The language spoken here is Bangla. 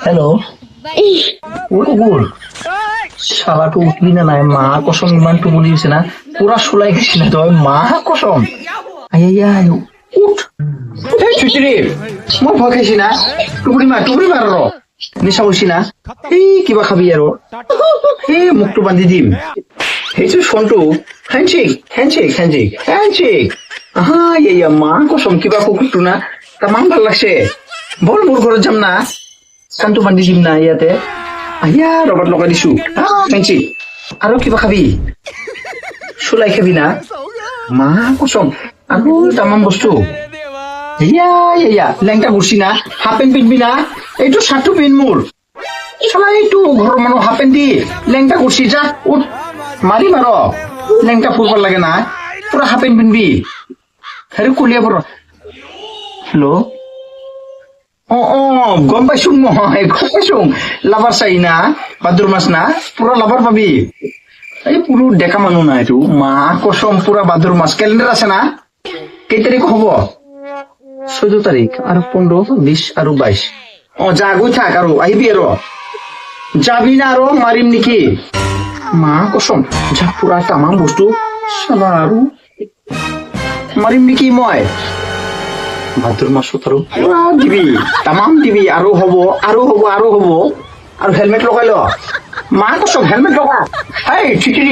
হ্যালো, উঠ শালাটো উঠবি না নাই? মা কসম ইমান টোপনি দিছে না, পুরা চলাই গেছি না তই? মা কসম আইয়া উঠ। এই চুচুরি, মই ভয় খাইছি না? টোপনি মাৰ ৰ, নিচা কৰিছি না? এই কিবা খাবি আৰু এই মুখটো বান্ধি দিম। সেইটো ফোনটো হেণ্ডশেক হেণ্ডশেক হেণ্ডশেক হেণ্ডশেক। আহা ইয়া মা কসম কিবা কুকুৰটো না তামাম ভাল লাগছে। বল মোৰ ঘৰত যাম না, কাণটো বান্ধি দিম না ইয়াতে। আহিয়া ৰবাত লগাই দিছো হেণ্ডশেক। আৰু কিবা খাবি? চুলাই খাবি না? মা কসম আৰু তামাম বস্তু। ইয়া ইয়া লেংটা ঘুরছি না, হাফ পেন্ট পিনবি না? এইটো শার্টটো পিন মোৰ। চলা এইটো ঘৰৰ মানুহ হাফ পেন্ট দি লেংটা ঘুরছি, যা উঠ মাৰি মাৰ। লেংটা ফুৰব লাগে না, পুৰা হাফ পেন্ট পিনবি। হেৰি কলিয়া বৰ। হেল্ল', গম পাইছো, মই গম পাইছো। লাভাৰ চাই না, বাদুৰ মাছ না, পুৰা লাভাৰ পাবি। এই পুরো ডেকা মানুহ না এইটো। মা কসম পুরা বাদুর মাছ। ক্যালেন্ডার আছে না? কেই তারিখ হব? 14 তারিখ আর 15, 20 আর 22। যা গৈ থাক আৰু আহিবি আৰু। যাবি না আৰু মাৰিম নেকি? মা কসম যা, পুরা তামাম বস্তু চালা আৰু মাৰিম নেকি মই? ভাদুৰ মাছত আৰু পুৰা দিবি, তামাম দিবি। আৰু হব আৰু হব আৰু হব। আৰু হেলমেট লগাই ল। মা কসম হেলমেট লগা। এই ঠিকিৰি